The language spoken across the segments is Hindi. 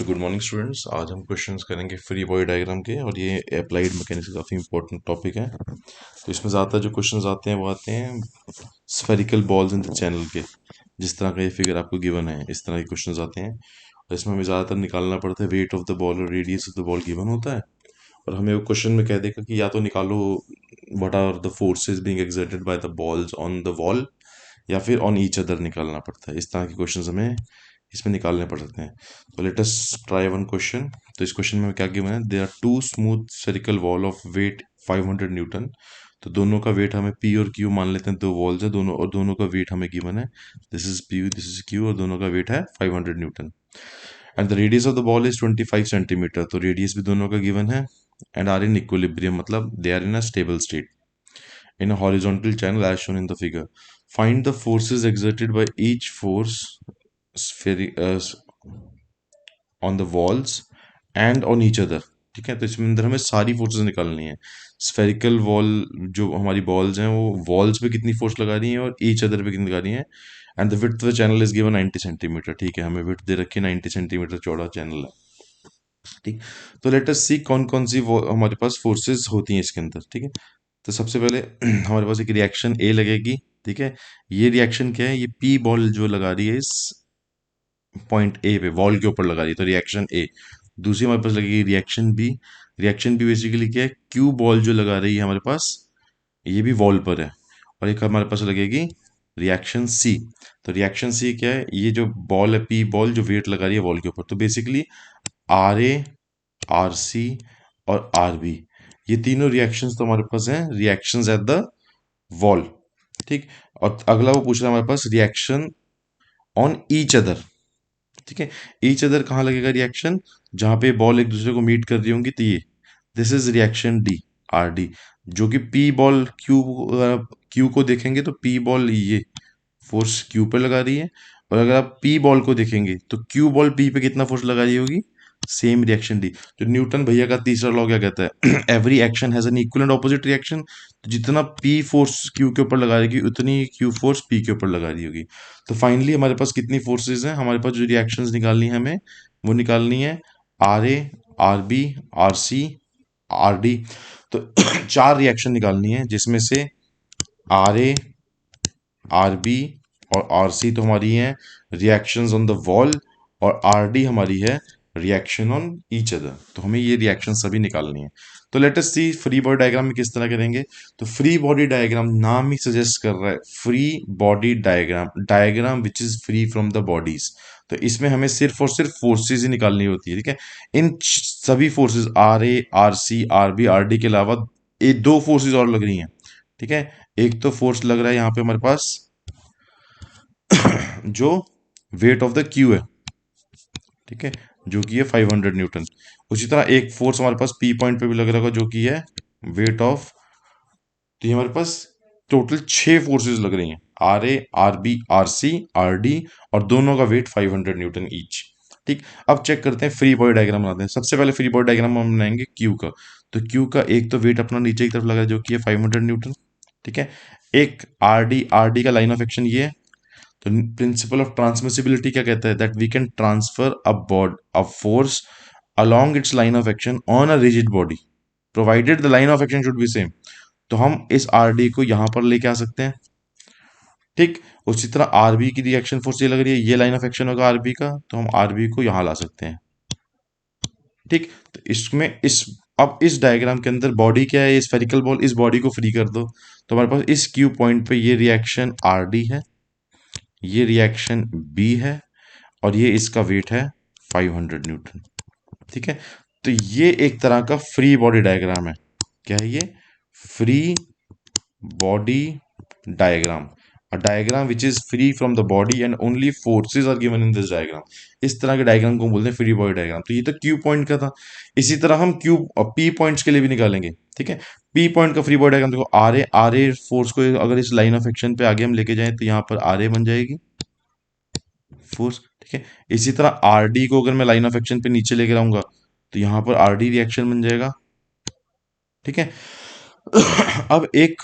Good morning students. आज हम क्वेश्चंस करेंगे फ्री बॉडी डायग्राम के, और ये अप्लाइड मैकेनिक्स का काफ़ी इंपॉर्टेंट टॉपिक है। तो इसमें ज़्यादातर जो क्वेश्चंस आते हैं वो आते हैं spherical balls in the channel के। जिस तरह का ये फिगर आपको गिवन है, इस तरह के क्वेश्चंस आते हैं, और इसमें हमें ज़्यादातर निकालना पड़ता है वेट ऑफ द बॉल और radius of the ball given होता है। और हमें वो क्वेश्चन में कह देगा कि या तो निकालो what are the forces being exerted by the balls on the wall, या फिर ऑन ईच अदर निकालना पड़ता है। इस तरह के क्वेश्चंस हमें इसमें निकालने पड़ सकते हैं। तो let us try one question. तो इस क्वेश्चन में क्या गिवन है, there are two smooth spherical ball of weight 500 newton. तो दोनों का वेट हमें पी और क्यू मान लेते हैं, दो वॉल्स है दोनों, और दोनों का वेट हमें गिवन है। This is P, this is Q, और दोनों का वेट है 500 Newton. And the radius of the ball is 25 centimetre. तो रेडियस भी दोनों का गिवन है। एंड आर इन इक्विलिब्रियम, मतलब they are in a stable state in a horizontal channel as shown in the figure. Find the forces exerted by each force sphere- uh, on the walls and on each other. ठीक है, तो इसमें अंदर हमें सारी फोर्सेस निकालनी है। स्फेरिकल वॉल जो हमारी बॉल्स हैं वो वॉल्स पे कितनी फोर्स लगा रही हैं और ईच अदर पे कितनी लगा रही हैं। And the width of the channel is given 90 centimetre. ठीक है, हमें विड्थ दे रखी है 90 सेंटीमीटर चौड़ा चैनल है। ठीक, तो लेट अस सी कौन कौन सी हमारे पास फोर्सेस होती हैं इसके अंदर। ठीक है, तो सबसे पहले हमारे पास एक रिएक्शन ए लगेगी। ठीक है, ये रिएक्शन क्या है, ये पी बॉल जो लगा रही है इस पॉइंट ए पे, वॉल के ऊपर लगा रही है, तो रिएक्शन ए। दूसरी हमारे पास लगेगी reaction B. Reaction B basically क्या है, क्यू बॉल जो लगा रही है हमारे पास, ये भी वॉल पर है। और एक हमारे पास लगेगी रिएक्शन सी। तो रिएक्शन सी क्या है, ये जो बॉल है पी बॉल जो वेट लगा रही है वॉल के ऊपर, तो basically R A, R C और आर बी, ये तीनों रिएक्शंस तो हमारे पास हैं रिएक्शंस एट द वॉल। ठीक, और अगला वो पूछ रहा है हमारे पास रिएक्शन ऑन ईच अदर। ठीक है, ईच अदर कहाँ लगेगा रिएक्शन, जहां पे बॉल एक दूसरे को मीट कर रही होंगी, तो ये this is reaction D, R D. जो कि पी बॉल क्यू, क्यू को देखेंगे तो पी बॉल ये फोर्स क्यू पे लगा रही है, और अगर आप पी बॉल को देखेंगे तो क्यू बॉल पी पे कितना फोर्स लगा रही होगी, सेम रिएक्शन डी। तो न्यूटन भैया का तीसरा लॉ क्या कहता है, every action has an equal and opposite reaction. तो जितना पी फोर्स क्यू के ऊपर लगा रही उतनी क्यू फोर्स पी के ऊपर लगा रही होगी। तो फाइनली हमारे पास कितनी फोर्सेज हैं, हमारे पास जो रिएक्शंस निकालनी है हमें, वो निकालनी है R A, R B, R C, R D. तो चार रिएक्शन निकालनी है, जिसमें से आर ए, आर बी और आर सी तो हमारी हैं रिएक्शंस ऑन द वॉल, और आर डी हमारी है रिएक्शन ऑन ईच अदर। तो हमें ये रिएक्शन सभी निकालनी है। तो लेट अस सी फ्री बॉडी डायग्राम में किस तरह करेंगे। तो फ्री बॉडी डायग्राम नाम ही सजेस्ट कर रहा है, free body diagram, diagram which is free from the bodies. तो इसमें हमें सिर्फ और सिर्फ फोर्सेज ही निकालनी होती है। ठीक है, इन सभी forces R A, R C, R B, R D के अलावा ये दो फोर्सेज और लग रही हैं। ठीक है, एक तो फोर्स लग रहा है यहाँ पे हमारे पास जो वेट ऑफ द क्यू है। ठीक है, जो कि है 500 न्यूटन। उसी तरह एक फोर्स हमारे पास पी पॉइंट पे भी लग रहा होगा, जो कि है वेट ऑफ। तो ये हमारे पास टोटल 6 फोर्सेस लग रही हैं, R A, R B, R C, R D, और दोनों का वेट 500 न्यूटन ईच। ठीक, अब चेक करते हैं फ्री बॉडी डायग्राम बनाते हैं। सबसे पहले फ्री बॉडी डायग्राम हम बनाएंगे क्यू का। तो क्यू का एक तो वेट अपना नीचे की तरफ लगा है, जो कि है 500 न्यूटन। ठीक है, एक आर डी, आर डी का लाइन ऑफ एक्शन ये है। तो प्रिंसिपल ऑफ ट्रांसमिसिबिलिटी क्या कहता है, that we can transfer a force along its line of action on a rigid body provided the line of action should be same। तो हम इस आर डी को यहां पर लेके आ सकते हैं। ठीक, उसी तरह आरबी की रिएक्शन फोर्स ये लग रही है, ये लाइन ऑफ एक्शन होगा आरबी का, तो हम आरबी को यहां ला सकते हैं। ठीक, तो इसमें इस अब इस डायग्राम के अंदर बॉडी क्या है, ये स्फेरिकल बॉल, इस बॉडी को फ्री कर दो, तो हमारे पास इस क्यू पॉइंट पे ये रिएक्शन आर डी है, ये रिएक्शन बी है, और ये इसका वेट है 500 न्यूटन। ठीक है, तो ये एक तरह का फ्री बॉडी डायग्राम है। क्या है ये, free body diagram, a diagram which is free from the body and only forces are given in this diagram. इस तरह के डायग्राम को बोलते हैं फ्री बॉडी डायग्राम। तो ये तो क्यू पॉइंट का था। इसी तरह हम क्यू पी पॉइंट्स के लिए भी निकालेंगे। ठीक है, पी पॉइंट का फ्री बॉडी डायग्राम देखो, आर ए फोर्स को अगर इस लाइन ऑफ एक्शन पे आगे हम लेके जाएं, तो यहाँ पर आर ए बन जाएगी फोर्स। ठीक है, इसी तरह आर डी को अगर मैं लाइन ऑफ एक्शन पे नीचे लेके आऊंगा, तो यहां पर आर डी रिएक्शन बन जाएगा। ठीक है, अब एक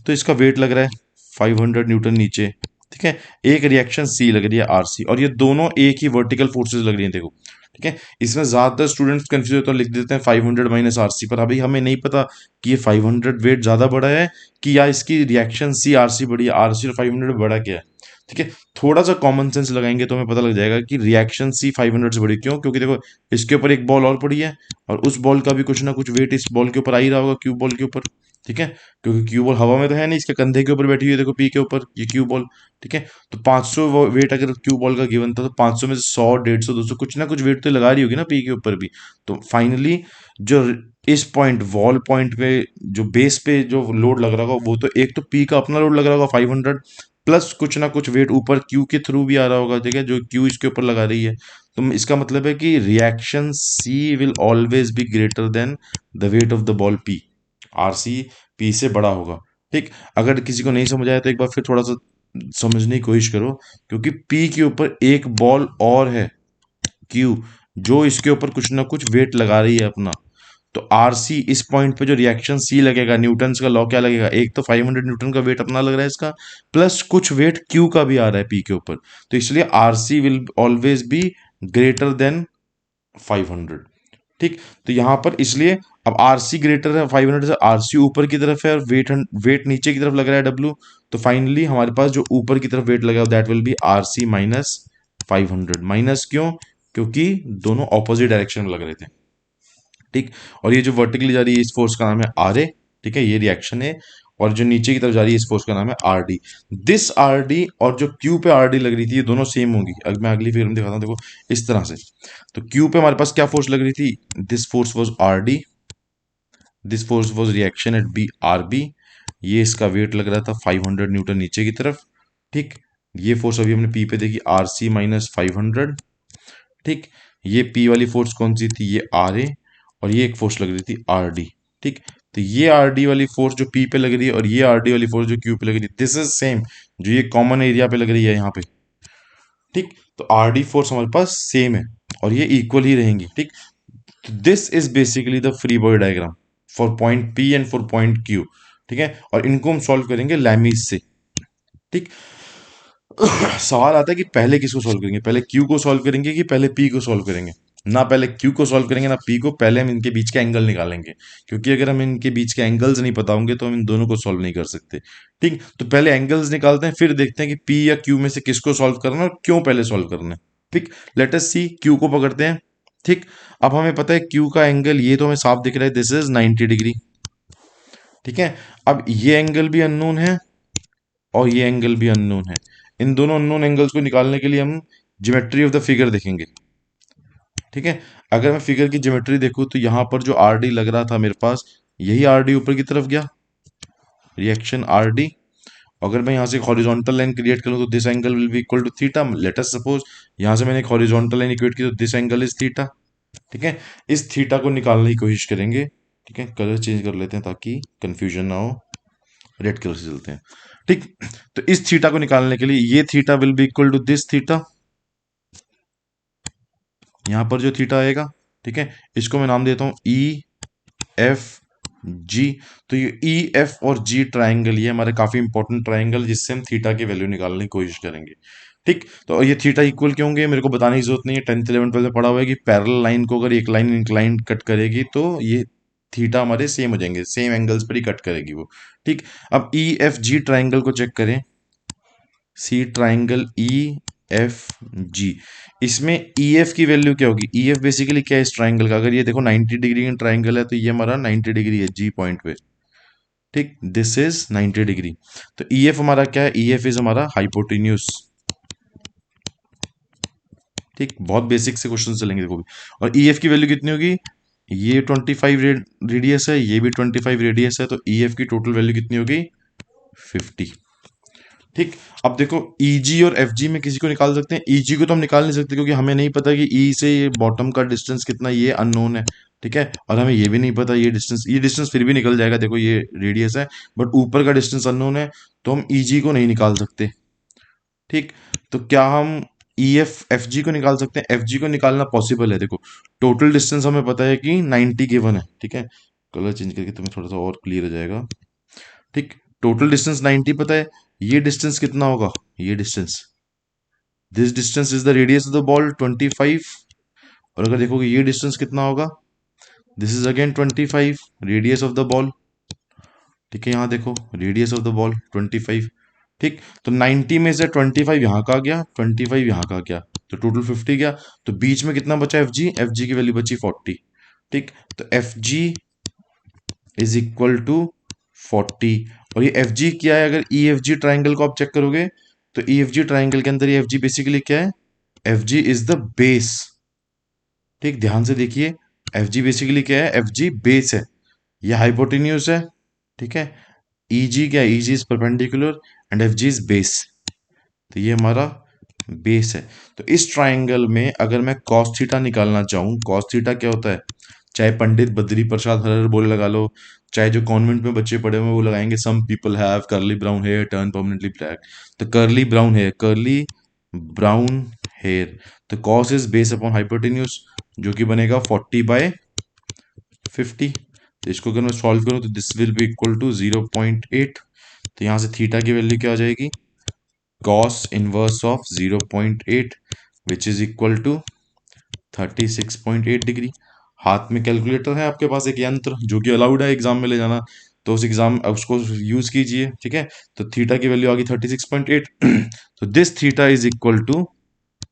तो इसका वेट लग रहा है 500 न्यूटन नीचे। ठीक है, एक रिएक्शन सी लग रही है आर सी, और ये दोनों एक ही वर्टिकल फोर्सेस लग रही हैं। देखो, ठीक है। इसमें ज्यादातर स्टूडेंट्स कंफ्यूज होते हैं, लिख देते हैं 500 माइनस आरसी, पर अभी हमें नहीं पता कि ये 500 वेट ज्यादा बड़ा है कि या इसकी रिएक्शन सी आरसी बड़ी है, आरसी और 500 बड़ा क्या है। ठीक है। थोड़ा सा कॉमन सेंस लगाएंगे तो हमें पता लग जाएगा कि रिएक्शन सी 500 से बड़ी क्यों, क्योंकि देखो इसके ऊपर एक बॉल और पड़ी है और उस बॉल का भी कुछ ना कुछ वेट इस बॉल के ऊपर आ ही रहा होगा, क्यू बॉल के ऊपर। ठीक है। क्योंकि क्यू बॉल हवा में तो है नहीं, इसके कंधे के ऊपर बैठी हुई है, देखो पी के ऊपर ये क्यू बॉल। ठीक है। तो 500 वेट अगर क्यू बॉल का गिवन था तो 500 में से 100 150 200 कुछ ना कुछ वेट तो लगा रही होगी ना पी के ऊपर भी। तो फाइनली जो इस पॉइंट वॉल पॉइंट पे जो बेस पे जो लोड लग रहा होगा वो तो एक तो पी का अपना लोड लग रहा होगा 500, प्लस कुछ ना कुछ वेट ऊपर क्यू के थ्रू भी आ रहा होगा। ठीक है। जो क्यू इसके ऊपर लगा रही है, तो इसका मतलब है कि reaction C will always be greater than the weight of the ball P. R C P से बड़ा होगा। ठीक। अगर किसी को नहीं समझ आया तो एक बार फिर थोड़ा सा समझने की कोशिश करो, क्योंकि पी के ऊपर एक बॉल और है क्यू, जो इसके ऊपर कुछ ना कुछ वेट लगा रही है अपना। तो आर सी इस पॉइंट पे जो रिएक्शन सी लगेगा, न्यूटन का लॉ क्या लगेगा, एक तो 500 न्यूटन का वेट अपना लग रहा है इसका, प्लस कुछ वेट क्यू का भी आ रहा है पी के ऊपर। तो इसलिए R C will always be greater than 500। ठीक। तो यहां पर इसलिए अब आर सी ग्रेटर है 500 से, आर सी ऊपर की तरफ है और वेट नीचे की तरफ लग रहा है डब्ल्यू। तो फाइनली हमारे पास जो ऊपर की तरफ वेट लगा that will be R C minus 500। Minus क्यों, क्योंकि दोनों ऑपोजिट डायरेक्शन में लग रहे थे। ठीक। और ये जो वर्टिकली जा रही है इस फोर्स का नाम है आर ए। ठीक है, ये रिएक्शन है। और जो नीचे की तरफ जा रही है इस फोर्स का नाम है R D. This are D और जो क्यू पे आर डी लग रही थी ये दोनों सेम होंगी। अब मैं अगली फिगर में दिखाता हूँ, देखो इस तरह से। तो क्यू पे हमारे पास क्या फोर्स लग रही थी, this force was R D, this force was reaction at B R B. ये इसका वेट लग रहा था 500 न्यूटन नीचे की तरफ। ठीक। ये फोर्स अभी हमने पी पे देखी आर सी माइनस 500। ठीक। ये पी वाली फोर्स कौन सी थी, ये आर ए। और ये एक फोर्स लग रही थी आर डी। ठीक। तो ये आर डी वाली फोर्स जो पी पे लग रही है और ये आर डी वाली फोर्स जो क्यू पे लग रही है, दिस इज सेम, जो ये कॉमन एरिया पे लग रही है यहाँ पे। ठीक। तो आर डी फोर्स हमारे पास सेम है और ये इक्वल ही रहेंगी। ठीक। तो this is basically the free body diagram for point P and for point Q. ठीक है। और इनको हम सॉल्व करेंगे लैमीज से। ठीक। सवाल आता है कि पहले किसको सॉल्व करेंगे, पहले क्यू को सॉल्व करेंगे कि पहले पी को सॉल्व करेंगे। ना पहले क्यू को सॉल्व करेंगे ना पी को, पहले हम इनके बीच के एंगल निकालेंगे, क्योंकि अगर हम इनके बीच के एंगल्स नहीं पता होंगे तो हम इन दोनों को सॉल्व नहीं कर सकते। ठीक। तो पहले एंगल्स निकालते हैं, फिर देखते हैं कि पी या क्यू में से किसको सॉल्व करना है और क्यों पहले सॉल्व करना है। ठीक। लेट अस सी, क्यू को पकड़ते हैं। ठीक। अब हमें पता है क्यू का एंगल ये तो हमें साफ दिख रहा है, दिस इज 90 डिग्री। ठीक है। अब ये एंगल भी अननोन है और ये एंगल भी अननोन है। इन दोनों अननोन एंगल्स को निकालने के लिए हम ज्योमेट्री ऑफ द फिगर देखेंगे। ठीक है। अगर मैं फिगर की ज्योमेट्री देखूं तो यहां पर जो आर डी लग रहा था मेरे पास, यही आर डी ऊपर की तरफ गया, रिएक्शन आर डी। अगर मैं यहां से एक हॉरिजॉन्टल लाइन क्रिएट करूं तो this angle will be equal to theta. Let us suppose यहां से मैंने एक हॉरिजॉन्टल लाइन इक्वेट की तो दिस एंगल इज थीटा। ठीक है। इस थीटा को निकालने की कोशिश करेंगे। ठीक है। कलर चेंज कर लेते हैं ताकि कंफ्यूजन ना हो, रेड कलर से चलते हैं। ठीक। तो इस थीटा को निकालने के लिए ये theta will be equal to this theta, यहां पर जो थीटा आएगा। ठीक है। इसको मैं नाम देता हूं ई एफ जी। तो ये ई एफ और जी ट्राइंगल, ये हमारे काफी इंपॉर्टेंट ट्राइंगल, जिससे हम थीटा की वैल्यू निकालने की कोशिश करेंगे। ठीक। तो ये थीटा इक्वल क्यों होंगे मेरे को बताने की जरूरत नहीं है, 10th 11th 12th में पढ़ा हुआ है कि पैरेलल लाइन को अगर एक लाइन इंक्लाइन कट करेगी तो ये थीटा हमारे सेम हो जाएंगे, सेम एंगल्स पर ही कट करेगी वो। ठीक। अब ई एफ जी ट्राइंगल को चेक करें, C triangle E F G. इसमें ई एफ की वैल्यू क्या होगी, ई एफ बेसिकली क्या है इस ट्राइंगल का, अगर ये देखो 90 डिग्री का ट्राइंगल है तो ये हमारा 90 डिग्री है जी पॉइंट पे। ठीक। This is 90 degree. तो ई एफ हमारा क्या है, ई एफ इज हमारा हाइपोटेन्यूस। ठीक। बहुत बेसिक से क्वेश्चन चलेंगे देखो भी। और ई एफ की वैल्यू कितनी होगी, ये 25 रेडियस है, ये भी 25 रेडियस है, तो ई एफ की टोटल वैल्यू कितनी होगी 50। ठीक। अब देखो ईजी और एफ जी में किसी को निकाल सकते हैं, ईजी को तो हम निकाल नहीं सकते क्योंकि हमें नहीं पता कि ई से ये बॉटम का डिस्टेंस कितना, ये अननोन है। ठीक है। और हमें ये भी नहीं पता ये डिस्टेंस फिर भी निकल जाएगा, देखो ये रेडियस है बट ऊपर का डिस्टेंस अननोन है, तो हम ईजी को नहीं निकाल सकते। ठीक। तो क्या हम ई एफ एफ जी को निकाल सकते हैं, एफ जी को निकालना पॉसिबल है। देखो टोटल डिस्टेंस हमें पता है कि 90 गिवन है। ठीक है। कलर चेंज करके तुम्हें थोड़ा सा और क्लियर हो जाएगा। ठीक। टोटल डिस्टेंस 90 पता है, ये डिस्टेंस कितना होगा, ये distance, this distance is the radius of the ball 25, और अगर देखोगे ये डिस्टेंस कितना होगा, this is again 25 radius of the ball. ठीक है, यहाँ देखो रेडियस ऑफ द बॉल 25। ठीक, तो 90 में से 25 यहाँ का आ गया, 25 यहाँ का आ गया, तो टोटल 50 गया। तो बीच में कितना बचा, एफ जी की वैल्यू बची 40। ठीक, तो F G is equal to 40। और ये एफ जी क्या है, अगर ई एफ जी ट्राइंगल को आप चेक करोगे तो ई एफ जी ट्राइंगल के अंदर ये एफ जी बेसिकली क्या है, F G is the base. ठीक, ध्यान से देखिए, एफ जी बेसिकली क्या है, एफ जी बेस है, ये हाइपोटेन्यूज है। ठीक है, ई जी क्या है, E G is perpendicular and F G is base, तो ये हमारा बेस है। तो इस ट्राइंगल में अगर मैं कॉस थीटा निकालना चाहूँ, कॉस थीटा क्या होता है, चाहे पंडित बद्री प्रसाद हर बोले लगा लो, चाहे जो कॉन्वेंट में बच्चे पढ़े हुए हैं वो लगाएंगे, some people have curly brown hair turn permanently black. तो curly brown hair, curly brown hair, तो cos is base upon hypotenuse, जो कि बनेगा 40/50। तो इसको अगर मैं सॉल्व करूं तो this will be equal to 0.8। तो यहाँ से थीटा की वैल्यू क्या आ जाएगी, cos inverse of 0.8 which is equal to 36.8 degree. हाथ में कैलकुलेटर है आपके पास, एक यंत्र जो कि अलाउड है एग्जाम में ले जाना, तो उस एग्जाम उसको यूज कीजिए। ठीक है, तो थीटा की वैल्यू आ गई 36.8। तो this theta is equal to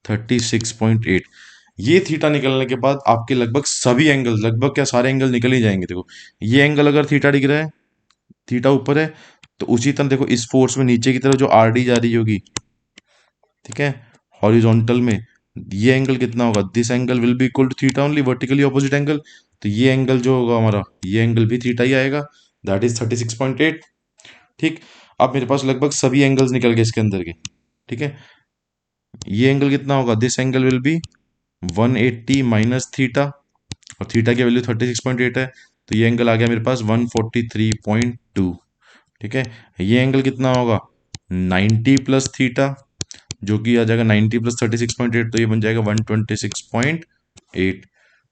36.8। ये थीटा निकलने के बाद आपके लगभग सभी एंगल, लगभग क्या सारे एंगल निकल ही जाएंगे। देखो ये एंगल अगर थीटा दिख रहा है, थीटा ऊपर है, तो उसी तरह देखो इस फोर्स में नीचे की तरफ जो आर डी जा रही होगी, ठीक है, हॉरिजॉन्टल में, ये एंगल कितना होगा, this angle will be equal to theta only, vertically opposite angle. तो ये एंगल जो होगा हमारा, ये एंगल भी थीटा ही आएगा, दैट इज 36.8। ठीक, अब मेरे पास लगभग सभी एंगल्स निकल गए इसके अंदर के। ठीक है, ये एंगल कितना होगा, this angle will B 180 minus theta, और थीटा की वैल्यू 36.8 है, तो ये एंगल आ गया मेरे पास 143.2। ठीक है, ये एंगल कितना होगा, 90 प्लस थीटा, जो कि आ जाएगा 90 प्लस 36.8, तो ये बन जाएगा 126.8।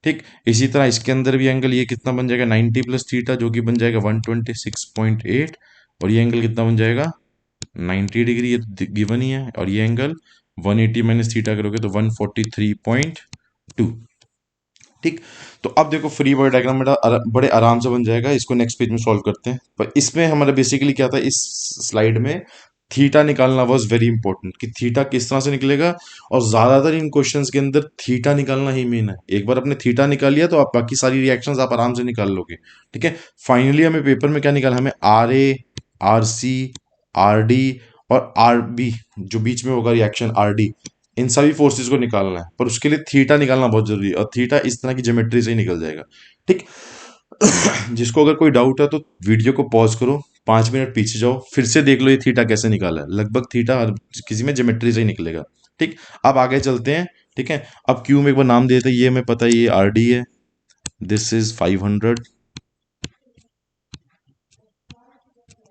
ठीक, इसी तरह इसके अंदर भी एंगल ये कितना बन जाएगा, 90 प्लस थीटा, जो कि बन जाएगा 126.8, और ये एंगल कितना बन जाएगा 90 डिग्री, ये गिवन ही है। और ये एंगल 180 माइनस थीटा करोगे तो 143.2। ठीक, तो अब देखो फ्री बॉडी डायग्राम मेरा बड़े आराम से बन जाएगा, इसको नेक्स्ट पेज में सॉल्व करते हैं। पर इसमें हमारा बेसिकली क्या था, इस स्लाइड में थीटा निकालना वाज वेरी इंपॉर्टेंट, कि थीटा किस तरह से निकलेगा, और ज्यादातर इन क्वेश्चंस के अंदर थीटा निकालना ही मेन है। एक बार आपने थीटा निकाल लिया तो आप बाकी सारी रिएक्शंस आप आराम से निकाल लोगे। ठीक है, फाइनली हमें पेपर में क्या निकालना, हमें R A, R C, R D और आर बी, जो बीच में होगा रिएक्शन आर डी, इन सभी फोर्सेस को निकालना है। पर उसके लिए थीटा निकालना बहुत जरूरी है, और थीटा इस तरह की ज्योमेट्री से ही निकल जाएगा। ठीक, जिसको अगर कोई डाउट है तो वीडियो को पॉज करो, 5 मिनट पीछे जाओ, फिर से देख लो ये थीटा कैसे निकाला है। लगभग थीटा हर किसी में ज्योमेट्री से ही निकलेगा। ठीक, अब आगे चलते हैं। ठीक है, अब क्यू में एक बार नाम देते हैं, ये हमें पता है ये आर डी है, दिस इज 500।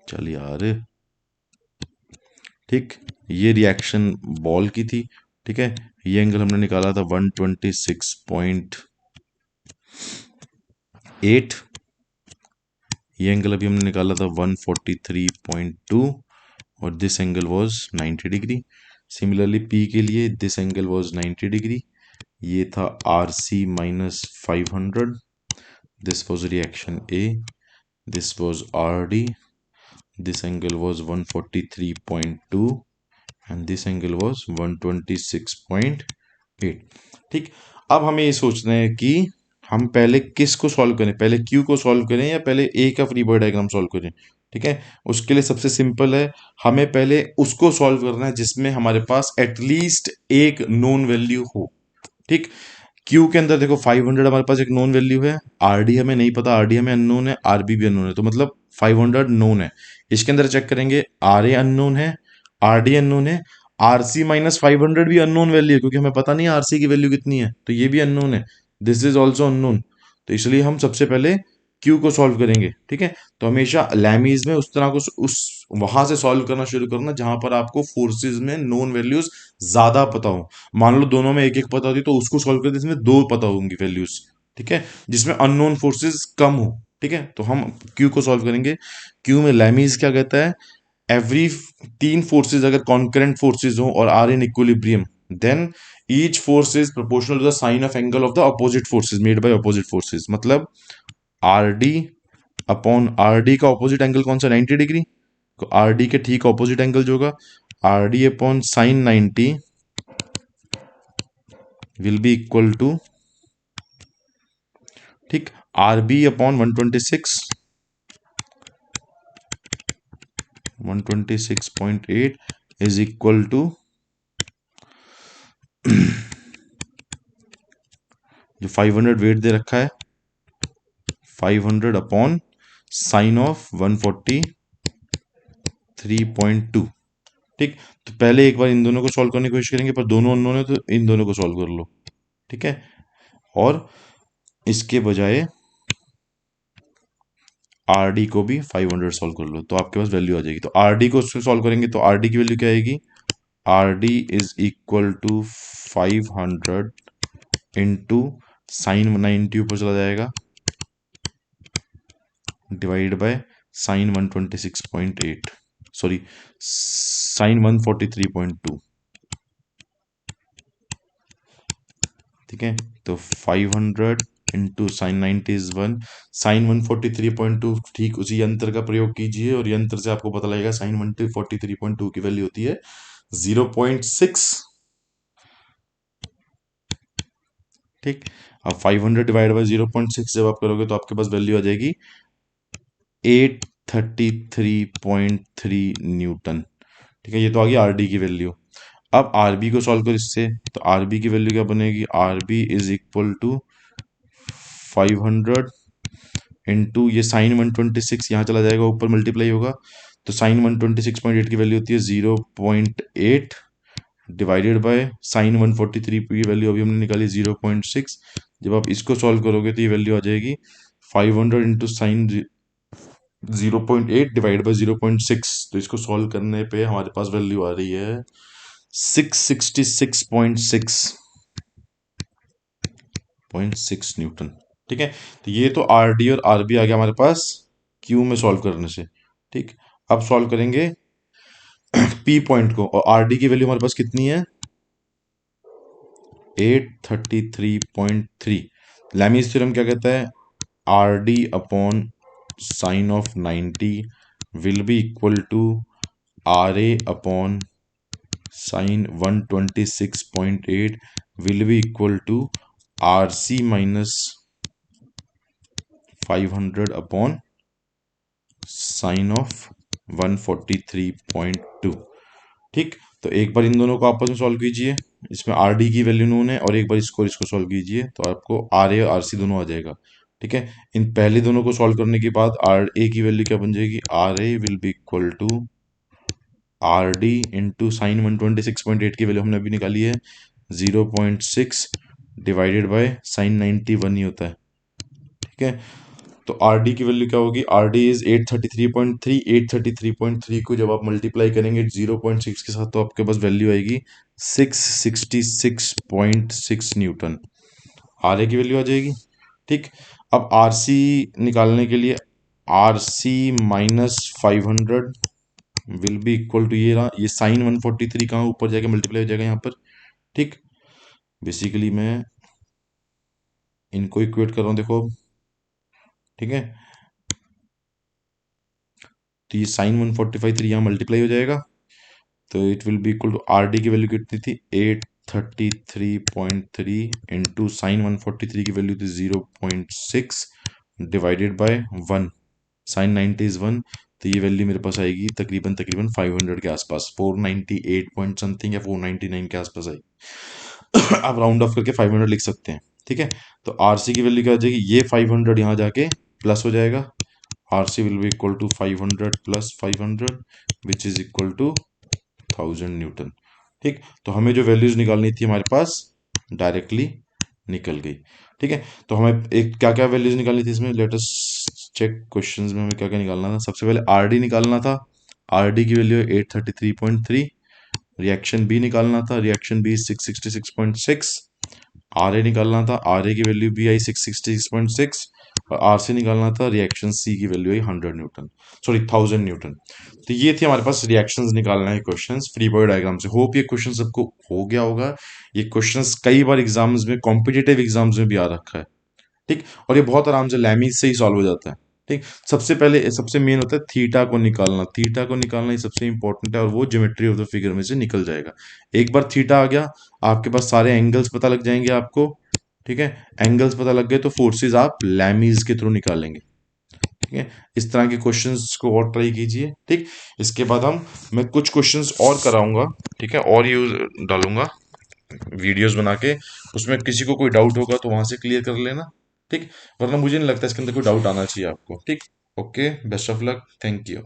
चल यार, ठीक, ये रिएक्शन बॉल की थी। ठीक है, ये एंगल हमने निकाला था 126.8, ये एंगल अभी हमने निकाला था 143.2, और this angle was 90 degree. Similarly P के लिए दिस एंगल वाज 90 डिग्री, ये था R C minus 500, this was reaction A, this was R D, this angle was 143.2 and this angle was 126.8। ठीक, अब हमें ये सोचना है कि हम पहले किस को सॉल्व करें, पहले क्यू को सॉल्व करें या पहले ए का फ्री बॉडी डायग्राम सॉल्व करें। ठीक है, उसके लिए सबसे सिंपल है, हमें पहले उसको सॉल्व करना है जिसमें हमारे पास एटलीस्ट एक नोन वैल्यू हो। ठीक, क्यू के अंदर देखो 500 हमारे पास एक नोन वैल्यू है, आर डी हमें नहीं पता, आर डी हमें अननोन है, आर बी भी अननोन है, तो मतलब 500 नोन है। इसके अंदर चेक करेंगे, आर ए अननोन है, आर डी अननोन है, आर सी माइनस 500 भी अननोन वैल्यू है, क्योंकि हमें पता नहीं आर सी की वैल्यू कितनी है, तो ये भी अननोन है, दिस इज ऑल्सो अननोन। तो इसलिए हम सबसे पहले क्यू को सॉल्व करेंगे। ठीक है, तो हमेशा लैमीज में उस तरह को उस वहां से सॉल्व करना शुरू करना जहां पर आपको फोर्सेज में नोन वैल्यूज ज्यादा पता हो। मान लो दोनों में एक एक पता होती तो उसको सॉल्व करते जिसमें दो पता होंगी वैल्यूज। ठीक है, जिसमें अननोन फोर्सेज कम हो। ठीक है, तो हम क्यू को सॉल्व करेंगे। क्यू में लैमीज क्या कहता है, एवरी तीन फोर्सेज अगर कॉन्करेंट फोर्सेज हो और are in equilibrium, then each force is proportional to the sine of angle of the opposite forces made by opposite forces. मतलब R D upon R D का ऑपोजिट एंगल कौन सा, 90 डिग्री। तो आर डी के ठीक ऑपोजिट एंगल जो होगा R D upon sine 90 will be equal to, ठीक, R B upon 126.8 is equal to जो 500 वेट दे रखा है 500 अपॉन साइन ऑफ 143.2। ठीक, तो पहले एक बार इन दोनों को सॉल्व करने की कोशिश करेंगे, पर दोनों अननोन है तो इन दोनों को सॉल्व कर लो। ठीक है, और इसके बजाय आर डी को भी 500 सॉल्व कर लो तो आपके पास वैल्यू आ जाएगी। तो आर डी को उससे सॉल्व करेंगे तो आर डी की वैल्यू क्या आएगी, R D is equal to 500 into sine 90 ऊपर चला जाएगा divide by sine 126.8, sorry sine 143.2। ठीक है, तो 500 इंटू साइन 90 इज 1, साइन 143.2, ठीक उसी यंत्र का प्रयोग कीजिए और यंत्र से आपको पता लगेगा साइन 143.2 की वैल्यू होती है 0.6। ठीक, अब 500 डिवाइड बाय 0.6 जब आप करोगे तो आपके पास वैल्यू आ जाएगी 833.3 न्यूटन। ठीक है, ये तो आ गई आर डी की वैल्यू। अब आर बी को सॉल्व कर इससे, तो आर बी की वैल्यू क्या बनेगी, R B is equal to 500 into ये साइन 126 यहाँ चला जाएगा ऊपर मल्टीप्लाई होगा, तो साइन 126.8 की वैल्यू होती है 0.8 डिवाइडेड बाय साइन 143 की वैल्यू अभी हमने निकाली 0.6। जब आप इसको सॉल्व करोगे तो ये वैल्यू आ जाएगी 500 इंटू साइन 0.8 डिवाइड बाय 0.6। तो इसको सॉल्व करने पे हमारे पास वैल्यू आ रही है 666.6 न्यूटन। ठीक है, तो ये तो आर डी और आर बी आ गया हमारे पास क्यू में सॉल्व करने से। ठीक, अब सॉल्व करेंगे पी पॉइंट को, और आर डी की वैल्यू हमारे पास कितनी है 833.3। लैमीज थ्योरम क्या कहता है, R D upon sine of 90 will be equal to R A upon sine 126.8 will be equal to R C minus 500 upon sine of 143.2। ठीक, तो एक बार इन दोनों को आपस में सॉल्व कीजिए, इसमें आर डी की वैल्यू नोन है, और एक बार इसको सॉल्व कीजिए तो आपको आर ए और आर सी दोनों आ जाएगा। ठीक है, इन पहले दोनों को सॉल्व करने के बाद आर ए की वैल्यू क्या बन जाएगी, R A will be equal to R D into sine 126.8 की वैल्यू हमने अभी निकाली है 0.6 डिवाइडेड बाय साइन 91 ही होता है। ठीक है, तो आर डी की वैल्यू क्या होगी, आर डी इज 833.3, 833.3 को जब आप मल्टीप्लाई करेंगे 0.6 के साथ तो आपके पास वैल्यू आएगी 666.6 न्यूटन। आर ए की वैल्यू आ जाएगी। ठीक, अब आर सी निकालने के लिए R C minus 500 will be equal to ये रहा, ये साइन 143 कहाँ ऊपर जाके मल्टीप्लाई हो जाएगा यहाँ पर। ठीक, बेसिकली मैं इनको इक्वेट कर रहा हूँ, देखो। ठीक है, तो ये साइन 145 यहाँ मल्टीप्लाई हो जाएगा, तो it will be equal to R D की वैल्यू कितनी थी 833.3 इंटू साइन 143 की वैल्यू थी 0.6 डिवाइडेड बाय 1, साइन 90 इज 1, तो ये वैल्यू मेरे पास आएगी तकरीबन तकरीबन 500 के आसपास, 498 पॉइंट समथिंग या 499 के आसपास आएगी। आप राउंड ऑफ करके 500 लिख सकते हैं। ठीक है, तो आर सी की वैल्यू क्या हो जाएगी, ये 500 यहाँ जाके प्लस हो जाएगा, R C will be equal to 500 plus 500 which is equal to 1000 newton. ठीक, तो हमें जो वैल्यूज निकालनी थी हमारे पास डायरेक्टली निकल गई। ठीक है, तो हमें एक क्या क्या वैल्यूज निकालनी थी इसमें, लेट अस चेक क्वेश्चंस में हमें क्या क्या निकालना था। सबसे पहले आर डी निकालना था, आर डी की वैल्यू 833.3, रिएक्शन बी निकालना था, रिएक्शन बी 666.6, आर ए निकालना था, आर ए की वैल्यू भी आई 666.6, और आर से निकालना था रिएक्शन सी की वैल्यू है 100 न्यूटन, सॉरी 1000 न्यूटन। तो ये थी हमारे पास रिएक्शंस निकालना है क्वेश्चंस फ्री बॉडी डायग्राम से। होप ये क्वेश्चन सबको हो गया होगा। ये क्वेश्चंस कई बार एग्जाम्स में, कॉम्पिटिटिव एग्जाम्स में भी आ रखा है। ठीक, और ये बहुत आराम से लैमीज से ही सॉल्व हो जाता है। ठीक, सबसे पहले सबसे मेन होता है थीटा को निकालना। थीटा को निकालना ही सबसे इंपॉर्टेंट है, और वो ज्योमेट्री ऑफ द फिगर में से निकल जाएगा। एक बार थीटा आ गया, आपके पास सारे एंगल्स पता लग जाएंगे आपको। ठीक है, एंगल्स पता लग गए तो फोर्सेस आप लैमीज के थ्रू निकालेंगे। ठीक है, इस तरह के क्वेश्चंस को और ट्राई कीजिए। ठीक, इसके बाद मैं कुछ क्वेश्चंस और कराऊंगा। ठीक है, और यूज डालूंगा वीडियोस बना के। उसमें किसी को कोई डाउट होगा तो वहां से क्लियर कर लेना। ठीक, वरना मुझे नहीं लगता इसके अंदर कोई डाउट आना चाहिए आपको। ठीक, okay, best of luck, thank you.